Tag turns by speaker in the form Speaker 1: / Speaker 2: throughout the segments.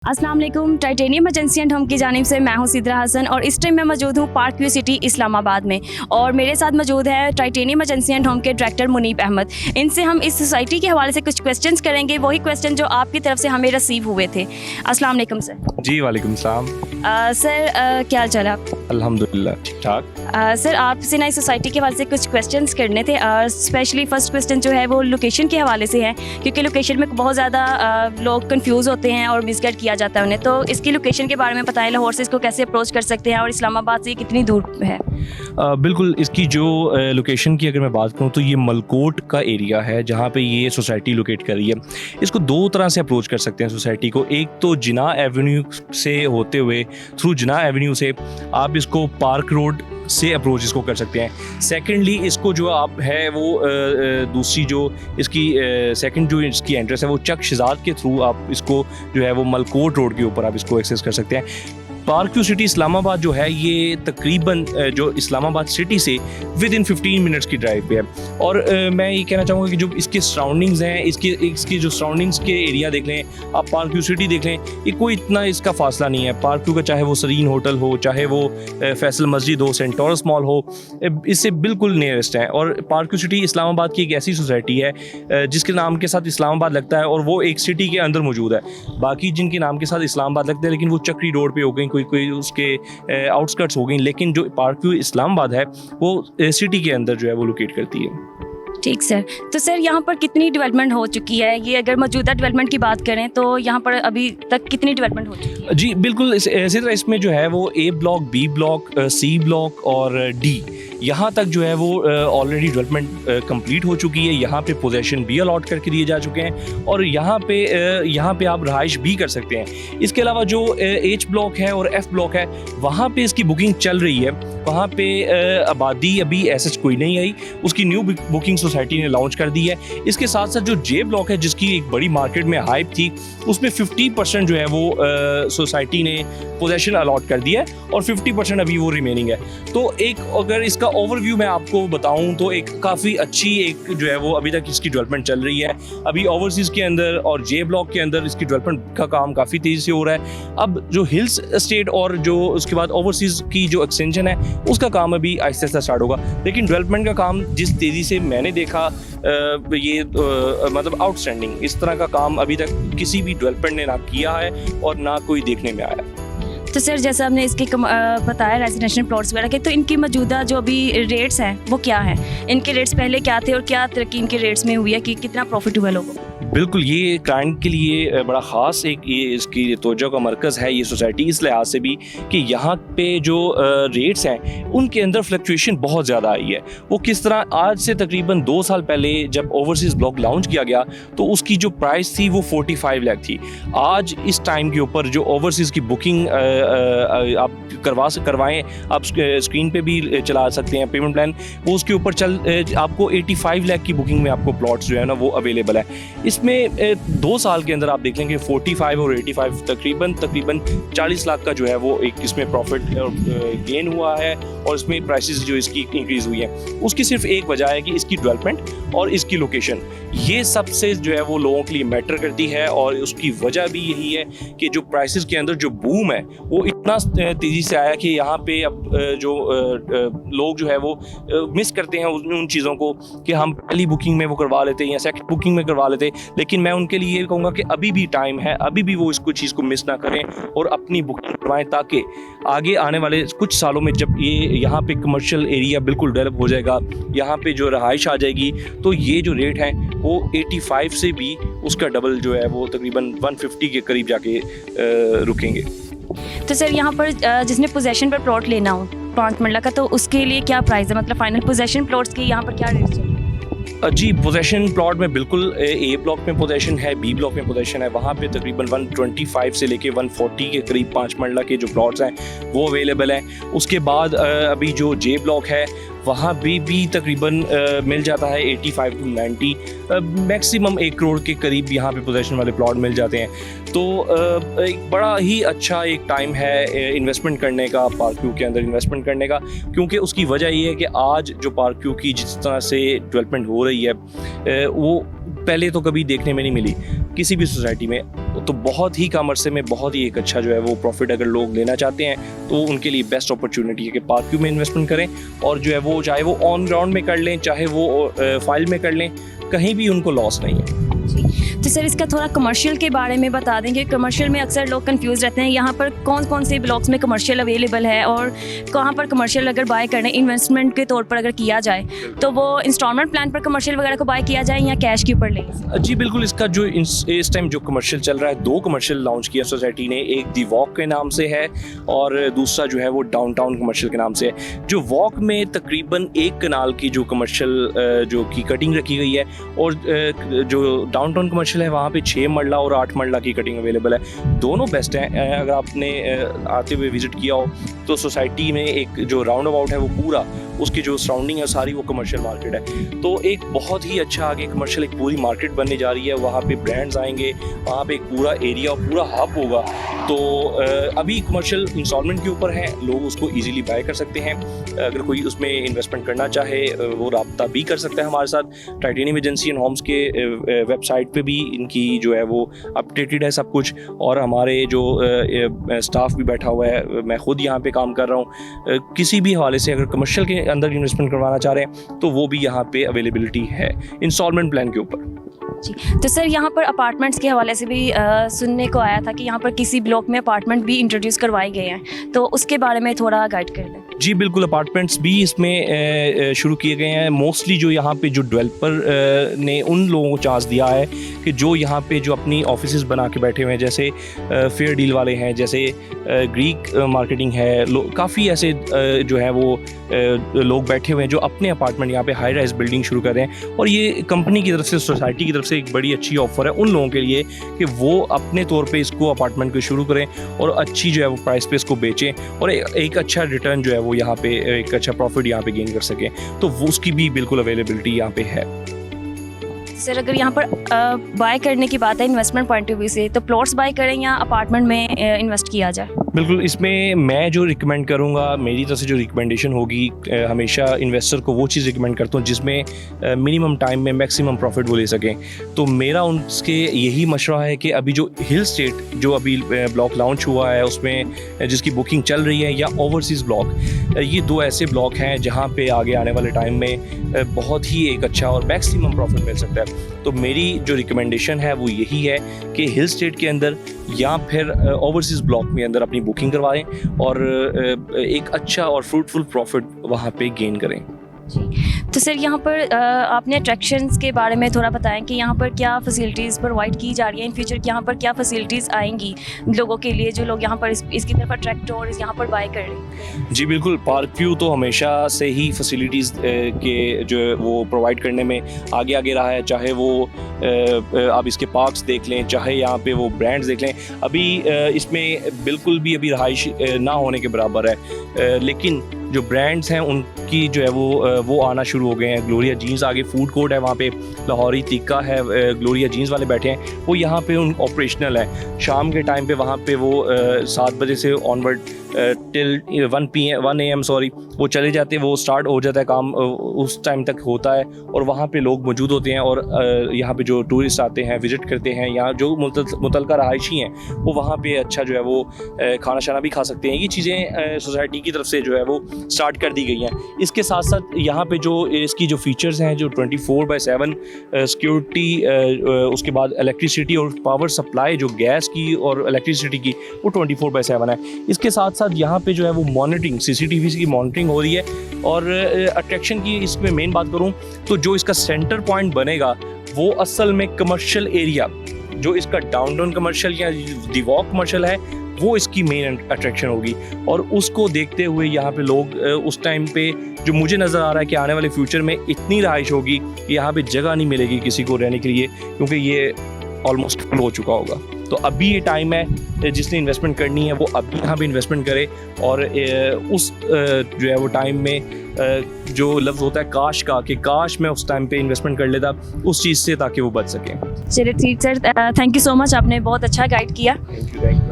Speaker 1: अस्सलाम वालेकुम। Titanium agency and home की जानिब से मैं हूं सिद्रा हसन और इस टाइम मैं मौजूद हूं पार्क व्यू सिटी इस्लामाबाद में और मेरे साथ मौजूद है टाइटेनियम एजेंसी एंड होम के डायरेक्टर मुनीब अहमद। इनसे हम इस सोसाइटी के हवाले से कुछ क्वेश्चंस करेंगे, वही क्वेश्चन जो आपकी तरफ से हमें रिसीव हुए थे। अस्सलाम वालेकुम सर।
Speaker 2: जी वालेकुम सलाम।
Speaker 1: सर क्या हाल चाल है आप?
Speaker 2: अल्हम्दुलिल्लाह ठीक ठाक।
Speaker 1: सर आपसे ना इस सोसाइटी के हवाले से कुछ क्वेश्चंस करने थे। स्पेशली फर्स्ट क्वेश्चन जो है वो लोकेशन के हवाले से है, क्योंकि लोकेशन में बहुत ज़्यादा लोग कंफ्यूज होते हैं और मिसगाइड किया जाता है उन्हें। तो इसकी लोकेशन के बारे में बताएं, लाहौर से इसको कैसे अप्रोच कर सकते हैं और इस्लामाबाद से कितनी दूर है?
Speaker 2: बिल्कुल, इसकी जो लोकेशन की अगर मैं बात करूँ तो ये मलकोट का एरिया है जहाँ पे ये सोसाइटी लोकेट कर रही है। इसको दो तरह से अप्रोच कर सकते हैं सोसाइटी को। एक तो जिना एवेन्यू से होते हुए थ्रू जिना एवेन्यू से आप इसको पार्क रोड से अप्रोच इसको कर सकते हैं। सेकेंडली इसको जो आप है वो दूसरी जो इसकी सेकंड जो इसकी एंट्रेंस है वो चक शिजात के थ्रू आप इसको जो है वो मलकोट रोड के ऊपर आप इसको एक्सेस कर सकते हैं। पार्क व्यू सिटी इस्लामाबाद जो है ये तकरीबन जो इस्लामाबाद सिटी से विद इन 15 मिनट्स की ड्राइव पे है। और मैं ये कहना चाहूँगा कि जो इसके सराउंडिंग्स हैं, इसके जो सराउंडिंग्स के एरिया देख लें, आप पार्क व्यू सिटी देख लें, ये कोई इतना इसका फासला नहीं है। पार्क व्यू का चाहे वो सरीन होटल हो, चाहे वो फैसल मस्जिद हो, सेंट टॉरस मॉल हो, इससे बिल्कुल नियरेस्ट है। और पार्क व्यू सिटी इस्लामाबाद की एक ऐसी सोसाइटी है जिसके नाम के साथ इस्लामाबाद लगता है और वो एक सिटी के अंदर मौजूद है। बाकी जिनके नाम के साथ इस्लामाबाद लगता है लेकिन वो चक्री रोड पर हो गई, कोई उसके आउटस्कर्ट्स हो गई, लेकिन जो पार्क व्यू इस्लामाबाद है वो सिटी के अंदर जो है वो लोकेट करती है।
Speaker 1: ठीक सर। तो सर यहाँ पर कितनी डेवलपमेंट हो चुकी है? ये अगर मौजूदा डेवलपमेंट की बात करें तो यहाँ पर अभी तक कितनी डेवलपमेंट हो चुकी है?
Speaker 2: जी बिल्कुल, इसी तरह इसमें जो है वो A block, B block, C block और डी, यहाँ तक जो है वो ऑलरेडी डेवलपमेंट कंप्लीट हो चुकी है। यहाँ पे पोजेशन भी अलॉट करके दिए जा चुके हैं और यहाँ पे आप रहाइश भी कर सकते हैं। इसके अलावा जो एच ब्लॉक है और एफ ब्लॉक है वहाँ पे इसकी बुकिंग चल रही है। वहाँ पे आबादी अभी ऐसा कोई नहीं आई, उसकी न्यू बुकिंग सोसाइटी ने लॉन्च कर दी है। इसके साथ साथ जो जे ब्लॉक है जिसकी एक बड़ी मार्केट में हाइप थी, उसमें 50% जो है वो सोसाइटी ने पोजेशन अलॉट कर दिया है और 50% अभी वो रिमेनिंग है। तो एक अगर इसका ओवरव्यू मैं आपको बताऊं तो एक काफ़ी अच्छी एक जो है वो अभी तक इसकी डेवलपमेंट चल रही है। अभी ओवरसीज़ के अंदर और जे ब्लॉक के अंदर इसकी डेवलपमेंट का काम काफ़ी तेज़ी से हो रहा है। अब जो हिल्स स्टेट और जो उसके बाद ओवरसीज़ की जो एक्सटेंशन है उसका काम अभी आहिस्ता आहिस्ता स्टार्ट होगा, लेकिन डेवलपमेंट का काम जिस तेज़ी से मैंने देखा ये मतलब आउटस्टैंडिंग, इस तरह का काम अभी तक किसी भी डेवलपमेंट ने ना किया है और ना कोई देखने में आया।
Speaker 1: तो सर जैसा आपने इसके बताया रेजिडेंशियल प्लॉट्स वगैरह के, तो इनकी मौजूदा जो अभी रेट्स हैं वो क्या हैं? इनके रेट्स पहले क्या थे और क्या तरक्की इनके रेट्स में हुई है कि कितना प्रॉफिट हुआ लोगों को?
Speaker 2: बिल्कुल, ये क्लाइंट के लिए बड़ा ख़ास एक ये इसकी तवज्जो का मरकज़ है ये सोसाइटी, इस लिहाज से भी कि यहाँ पे जो रेट्स हैं उनके अंदर फ्लक्चुएशन बहुत ज़्यादा आई है। वो किस तरह, आज से तकरीबन 2 साल पहले जब ओवरसीज़ ब्लॉक लॉन्च किया गया तो उसकी जो प्राइस थी वो 45 लाख थी। आज इस टाइम के ऊपर जो ओवरसीज़ की बुकिंग आप करवाएं, आप स्क्रीन पे भी चला सकते हैं पेमेंट प्लान, वो उसके ऊपर आपको 85 लाख की बुकिंग में आपको प्लॉट्स जो है ना वो अवेलेबल है। इसमें 2 साल के अंदर आप देख लेंगे 45 और 85 तकरीबन 40 लाख का जो है वो एक इसमें प्रॉफिट गेन हुआ है और इसमें प्राइसेस जो इसकी इंक्रीज़ हुई है। उसकी सिर्फ एक वजह है कि इसकी डेवलपमेंट और इसकी लोकेशन, ये सबसे जो है वो लोगों के लिए मैटर करती है और उसकी वजह भी यही है कि जो प्राइसेस के अंदर जो बूम है वो इतना तेज़ी से आया कि यहाँ पे अब जो लोग जो है वो मिस करते हैं उन चीज़ों को कि हम पहली बुकिंग में वो करवा लेते हैं या सेकंड बुकिंग में करवा लेते हैं। लेकिन मैं उनके लिए ये कहूँगा कि अभी भी टाइम है, अभी भी वो इसको चीज़ को मिस ना करें और अपनी बुकिंग करवाएं, ताकि आगे आने वाले कुछ सालों में जब ये यहाँ पे कमर्शियल एरिया बिल्कुल डेवलप हो जाएगा, यहाँ पे जो रहाइश आ जाएगी, तो ये जो रेट है वो 85 से भी उसका डबल जो है वो तकरीबन 150 के करीब जाके रुकेंगे।
Speaker 1: तो सर यहाँ पर जिसने पोजेशन पर प्लॉट लेना हो 5 मरला का, तो उसके लिए क्या प्राइस है? मतलब फाइनल पोजेशन प्लॉट्स के यहाँ पर क्या रेट चल रहे हैं?
Speaker 2: जी, पोजेशन प्लॉट में बिल्कुल ए ब्लॉक में पोजेशन है, बी ब्लॉक में पोजेशन है, वहाँ पे तकरीबन 125 से लेके 140 के करीब 5 मरला के जो प्लॉट्स हैं वो अवेलेबल हैं। उसके बाद अभी जो जे ब्लॉक है वहाँ भी तकरीबन मिल जाता है 85 to 90, मैक्सिमम 1 करोड़ के करीब यहाँ पे पोजेशन वाले प्लॉट मिल जाते हैं। तो एक बड़ा ही अच्छा एक टाइम है इन्वेस्टमेंट करने का, पार्क व्यू के अंदर इन्वेस्टमेंट करने का, क्योंकि उसकी वजह ये है कि आज जो पार्क व्यू की जिस तरह से डेवलपमेंट हो रही है वो पहले तो कभी देखने में नहीं मिली किसी भी सोसाइटी में। तो बहुत ही कम अरसे में बहुत ही एक अच्छा जो है वो प्रॉफिट अगर लोग लेना चाहते हैं तो उनके लिए बेस्ट अपॉर्चुनिटी है कि पार्क व्यू में इन्वेस्टमेंट करें, और जो है वो चाहे वो ऑन ग्राउंड में कर लें चाहे वो फाइल में कर लें, कहीं भी उनको लॉस नहीं है।
Speaker 1: तो सर इसका थोड़ा कमर्शियल के बारे में बता देंगे। कमर्शियल में अक्सर लोग कंफ्यूज रहते हैं, यहाँ पर कौन कौन से ब्लॉक्स में कमर्शियल अवेलेबल है और कहाँ पर कमर्शियल अगर बाय करना इन्वेस्टमेंट के तौर पर अगर किया जाए तो वो इंस्टॉलमेंट प्लान पर कमर्शियल वगैरह को बाय किया जाए या कैश के ऊपर ले?
Speaker 2: जी बिल्कुल, इसका जो इस टाइम जो कमर्शियल चल रहा है, 2 कमर्शियल लॉन्च किया सोसाइटी ने, एक दी वॉक के नाम से है और दूसरा जो है वो डाउनटाउन कमर्शियल के नाम से है। जो वॉक में तकरीबन 1 कनाल की जो कमर्शियल जो की कटिंग रखी गई है, और जो डाउनटाउन कमर्शियल है वहाँ पे 6 मरला और 8 मरला की कटिंग अवेलेबल है। दोनों बेस्ट हैं। अगर आपने आते हुए विजिट किया हो तो सोसाइटी में एक जो राउंड अबाउट है वो पूरा उसकी जो सराउंडिंग है सारी वो कमर्शियल मार्केट है। तो एक बहुत ही अच्छा आगे कमर्शियल एक पूरी मार्केट बनने जा रही है। वहाँ पे ब्रांड्स आएंगे, वहाँ पे एक पूरा एरिया और पूरा हब होगा। तो अभी कमर्शियल इंस्टॉलमेंट के ऊपर है, लोग उसको इजीली बाय कर सकते हैं। अगर कोई उसमें इन्वेस्टमेंट करना चाहे वो रब्ता भी कर सकता है हमारे साथ। टाइटेनियम एजेंसी एंड होम्स के वेबसाइट पे भी इनकी जो है वो अपडेटेड है सब कुछ, और हमारे जो स्टाफ भी बैठा हुआ है, मैं खुद यहाँ पे काम कर रहा हूँ। किसी भी हवाले से अगर कमर्शियल के अंदर इन्वेस्टमेंट करवाना चाह रहे हैं तो वो भी यहाँ पे अवेलेबिलिटी है इंस्टॉलमेंट प्लान के ऊपर।
Speaker 1: जी, तो सर यहाँ पर अपार्टमेंट्स के हवाले से भी सुनने को आया था कि यहाँ पर किसी ब्लॉक में अपार्टमेंट भी इंट्रोड्यूस करवाए गए हैं, तो उसके बारे में थोड़ा गाइड कर दें।
Speaker 2: जी बिल्कुल, अपार्टमेंट्स भी इसमें शुरू किए गए हैं। मोस्टली जो यहाँ पे जो डेवलपर ने उन लोगों को चांस दिया है कि जो यहाँ पे जो अपनी ऑफिसेज बना के बैठे हुए हैं, जैसे फेयर डील वाले हैं, जैसे ग्रीक मार्केटिंग है, काफ़ी ऐसे जो है वो लोग बैठे हुए हैं जो अपने अपार्टमेंट यहाँ पे हाई राइज बिल्डिंग शुरू कर रहे हैं। और ये कंपनी की तरफ से, सोसाइटी की तरफ से एक बड़ी अच्छी ऑफर है उन लोगों के लिए कि वो अपने तौर पे इसको अपार्टमेंट को शुरू करें और अच्छी जो है वो प्राइस पे इसको बेचें और एक अच्छा रिटर्न जो है वो यहाँ पे एक अच्छा प्रॉफिट यहाँ पे गेन कर सकें। तो वो उसकी भी बिल्कुल अवेलेबिलिटी यहाँ पे है।
Speaker 1: सर अगर यहाँ पर बाय करने की बात है इन्वेस्टमेंट पॉइंट ऑफ व्यू से, तो प्लॉट्स बाय करें या अपार्टमेंट में इन्वेस्ट किया जाए?
Speaker 2: बिल्कुल, इसमें मैं जो रिकमेंड करूँगा, मेरी तरफ से जो रिकमेंडेशन होगी, हमेशा इन्वेस्टर को वो चीज़ रिकमेंड करता हूँ जिसमें मिनिमम टाइम में मैक्सिमम प्रॉफिट वो ले सकें। तो मेरा उनके यही मशवरा है कि अभी जो हिल स्टेट जो अभी ब्लॉक लॉन्च हुआ है उसमें जिसकी बुकिंग चल रही है, या ओवरसीज़ ब्लॉक, ये 2 ऐसे ब्लॉक हैं जहाँ पे आगे आने वाले टाइम में बहुत ही एक अच्छा और मैक्सिमम प्रॉफिट मिल सकता है। तो मेरी जो रिकमेंडेशन है वो यही है कि हिल स्टेट के अंदर या फिर ओवरसीज़ ब्लॉक में अंदर अपनी बुकिंग करवाएं और एक अच्छा और फ्रूटफुल प्रॉफिट वहाँ पे गेन करें।
Speaker 1: तो सर यहाँ पर आपने अट्रैक्शंस के बारे में थोड़ा बताएं कि यहाँ पर क्या फैसिलिटीज़ प्रोवाइड की जा रही हैं, इन फ्यूचर यहाँ पर क्या फैसिलिटीज़ आएंगी लोगों के लिए जो लोग यहाँ पर इसकी तरफ अट्रैक्ट और यहाँ पर बाय कर रहे हैं? जी
Speaker 2: बिल्कुल, पार्क व्यू तो हमेशा से ही फैसिलिटीज़ के जो वो प्रोवाइड करने में आगे आगे रहा है। चाहे वो आप इसके पार्क्स देख लें, चाहे यहाँ पे वो ब्रांड्स देख लें। अभी इसमें बिल्कुल भी अभी रहाइश ना होने के बराबर है, लेकिन जो ब्रांड्स हैं उनकी जो है वो आना शुरू हो गए हैं। ग्लोरिया जीन्स आगे फूड कोर्ट है, वहाँ पे लाहौरी टिक्का है, ग्लोरिया जीन्स वाले बैठे हैं, वो यहाँ पे उन ऑपरेशनल है। शाम के टाइम पे वहाँ पे वो 7 बजे से ऑनवर्ड टिल 1 AM वो चले जाते हैं, वो स्टार्ट हो जाता है काम, उस टाइम तक होता है और वहाँ पे लोग मौजूद होते हैं। और यहाँ पे जो टूरिस्ट आते हैं, विज़िट करते हैं, यहाँ जो मुतलका रहायशी हैं वो वहाँ पे अच्छा जो है वो खाना शाना भी खा सकते हैं। ये चीज़ें सोसाइटी की तरफ से जो है वो स्टार्ट कर दी गई हैं। इसके साथ साथ यहाँ पे जो इसकी जो फीचर्स हैं, जो 24/7 सिक्योरिटी, उसके बाद इलेक्ट्रिसिटी और पावर सप्लाई, जो गैस की और इलेक्ट्रिसिटी की, वो 24/7 है। इसके साथ साथ यहाँ पे जो है वो मॉनिटरिंग, CCTV की मॉनिटरिंग हो रही है। और अट्रैक्शन की इसमें मेन बात करूँ तो जो इसका सेंटर पॉइंट बनेगा वो असल में कमर्शियल एरिया, जो इसका डाउनटाउन कमर्शियल या दी वॉक कमर्शियल है, वो इसकी मेन अट्रैक्शन होगी। और उसको देखते हुए यहाँ पे लोग उस टाइम पे जो मुझे नज़र आ रहा है कि आने वाले फ्यूचर में इतनी रहाइश होगी कि यहाँ पे जगह नहीं मिलेगी किसी को रहने के लिए, क्योंकि ये ऑलमोस्ट फुल हो चुका होगा। तो अभी ये टाइम है, जिसने इन्वेस्टमेंट करनी है वो अभी यहाँ पे इन्वेस्टमेंट करे। और उस जो है वो टाइम में जो लफ्ज़ होता है काश का, कि काश मैं उस टाइम पे इन्वेस्टमेंट कर लेता उस चीज़ से, ताकि वो बच सकें।
Speaker 1: चलिए ठीक sir, thank you so much, आपने बहुत अच्छा गाइड किया।
Speaker 2: Thank you.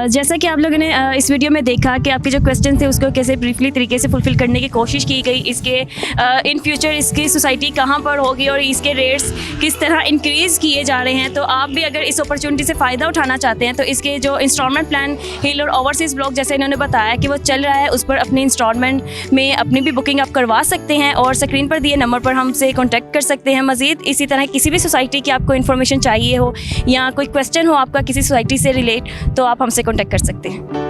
Speaker 1: जैसा कि आप लोगों ने इस वीडियो में देखा कि आपके जो क्वेश्चन थे उसको कैसे ब्रीफली तरीके से फुलफिल करने की कोशिश की गई, इसके इन फ्यूचर इसकी सोसाइटी कहाँ पर होगी और इसके रेट्स किस तरह इंक्रीज़ किए जा रहे हैं। तो आप भी अगर इस अपॉर्चुनिटी से फ़ायदा उठाना चाहते हैं तो इसके जो इंस्टॉलमेंट प्लान हिल और ओवरसीज़ ब्लॉक जैसे इन्होंने बताया कि वो चल रहा है, उस पर अपनी इंस्टॉलमेंट में अपनी भी बुकिंग आप करवा सकते हैं और स्क्रीन पर दिए नंबर पर हमसे कॉन्टैक्ट कर सकते हैं। मज़ीद इसी तरह किसी भी सोसाइटी की आपको इन्फॉर्मेशन चाहिए हो या कोई क्वेश्चन हो आपका किसी सोसाइटी से रिलेट, तो आप हमसे कॉन्टैक्ट कर सकते हैं।